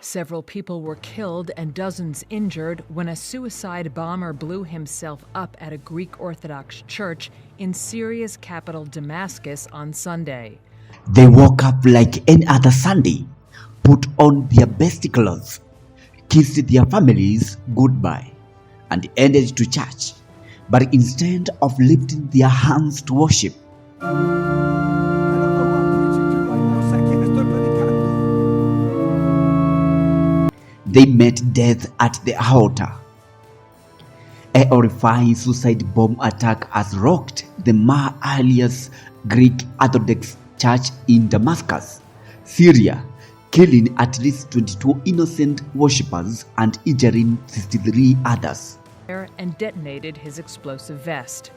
Several people were killed and dozens injured when a suicide bomber blew himself up at a Greek Orthodox church in Syria's capital Damascus on Sunday. They woke up like any other Sunday, put on their best clothes, kissed their families goodbye, and ended to church. But instead of lifting their hands to worship, they met death at the altar. A horrifying suicide bomb attack has rocked the Mar alias Greek Orthodox Church in Damascus, Syria, killing at least 22 innocent worshippers and injuring 63 others. And detonated his explosive vest.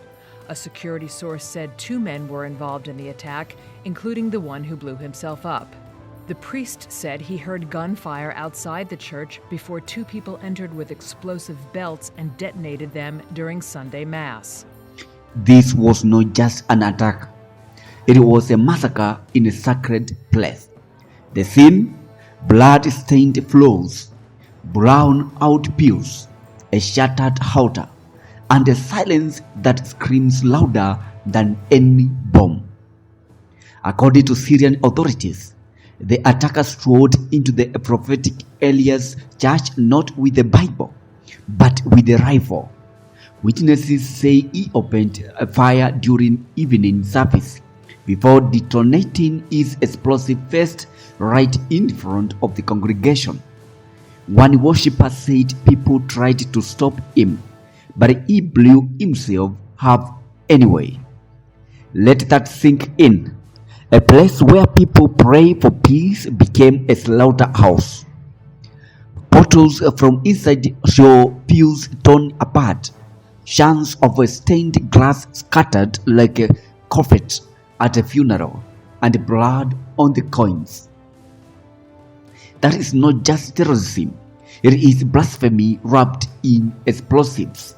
A security source said 2 men were involved in the attack, including the one who blew himself up. The priest said he heard gunfire outside the church before 2 people entered with explosive belts and detonated them during Sunday Mass. This was not just an attack. It was a massacre in a sacred place. The scene: blood-stained floors, brown-out pews, a shattered altar, and a silence that screams louder than any bomb. According to Syrian authorities, the attacker strode into the prophetic Elias church not with a Bible, but with a rifle. Witnesses say he opened a fire during evening service before detonating his explosive vest right in front of the congregation. One worshipper said people tried to stop him, but he blew himself up anyway. Let that sink in. A place where people pray for peace became a slaughterhouse. Bottles from inside show pews torn apart, shards of a stained glass scattered like a confetti at a funeral, and blood on the coins. That is not just terrorism, it is blasphemy wrapped in explosives.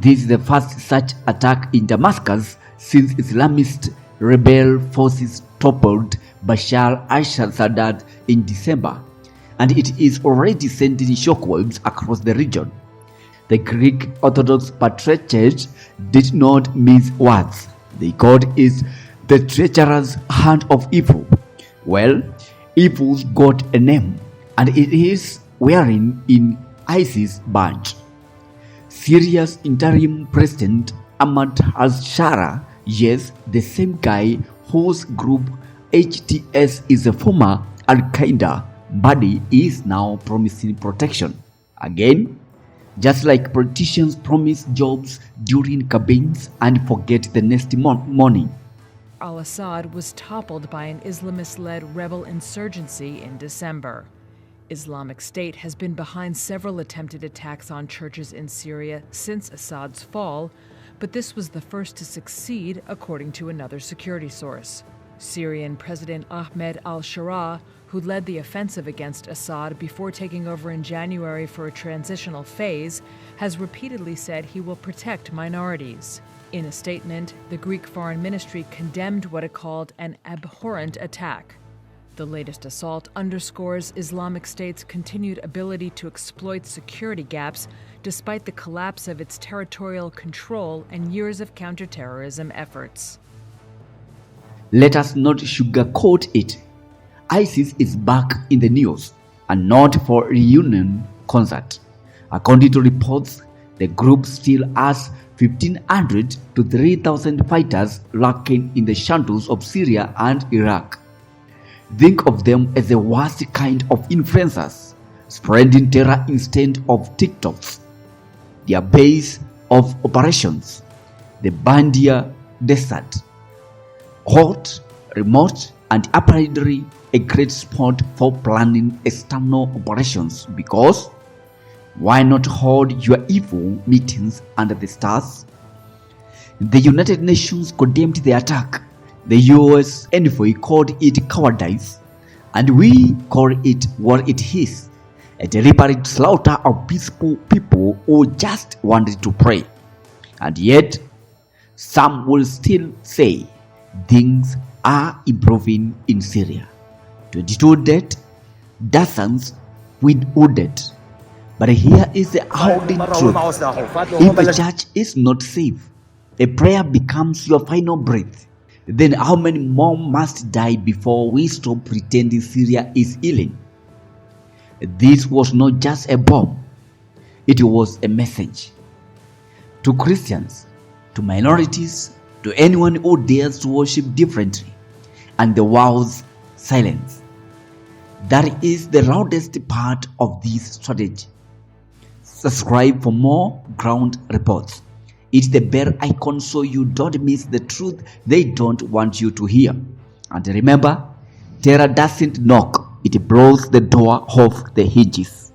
This is the first such attack in Damascus since Islamist rebel forces toppled Bashar al-Assad in December, and it is already sending shockwaves across the region. The Greek Orthodox Patriarchate did not mince words. They called it the treacherous hand of evil. Well, evil's got a name, and it is wearing in ISIS badge. Syria's interim president Ahmad al-Shara, yes, the same guy whose group HTS is a former Al-Qaeda body, is now promising protection. Again, just like politicians promise jobs during campaigns and forget the next morning. Al-Assad was toppled by an Islamist-led rebel insurgency in December. Islamic State has been behind several attempted attacks on churches in Syria since Assad's fall, but this was the first to succeed, according to another security source. Syrian President Ahmed al-Shara, who led the offensive against Assad before taking over in January for a transitional phase, has repeatedly said he will protect minorities. In a statement, the Greek Foreign Ministry condemned what it called an abhorrent attack. The latest assault underscores Islamic State's continued ability to exploit security gaps despite the collapse of its territorial control and years of counterterrorism efforts. Let us not sugarcoat it. ISIS is back in the news, and not for a reunion concert. According to reports, the group still has 1,500 to 3,000 fighters lurking in the shadows of Syria and Iraq. Think of them as the worst kind of influencers, spreading terror instead of TikToks. Their base of operations, the Bandia Desert. Hot, remote, and apparently a great spot for planning external operations, because why not hold your evil meetings under the stars? The United Nations condemned the attack. The US envoy called it cowardice, and we call it what it is: a deliberate slaughter of peaceful people who just wanted to pray. And yet, some will still say things are improving in Syria. 22 dead, dozens with wounded. But here is the holding truth. If the church is not safe, a prayer becomes your final breath. Then how many more must die before we stop pretending Syria is healing? This was not just a bomb. It was a message. To Christians, to minorities, to anyone who dares to worship differently, and the world's silence. That is the loudest part of this strategy. Subscribe for more ground reports. Hit the bell icon so you don't miss the truth they don't want you to hear. And remember, terror doesn't knock, it blows the door off the hinges.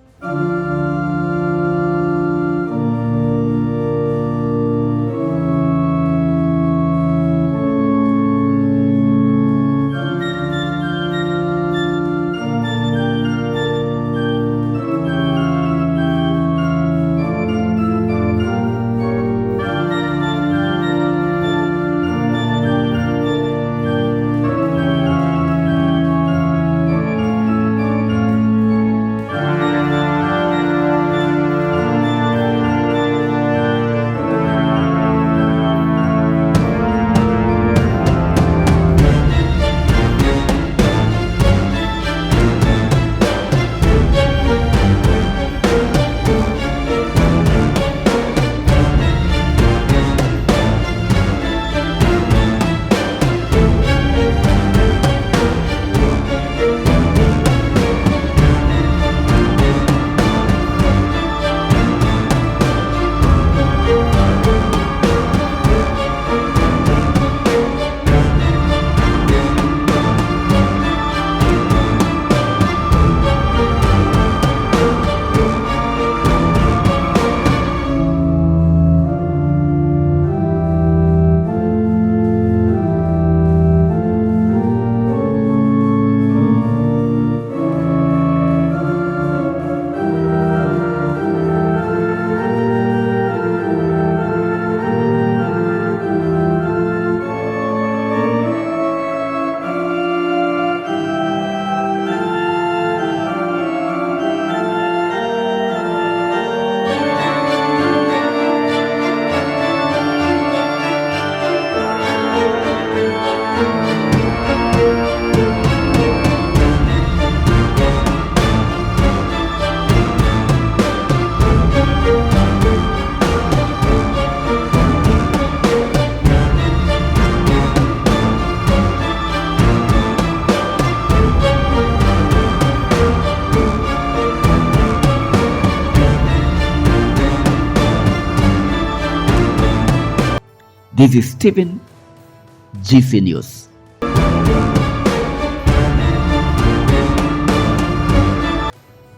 This is Stephen, GC News.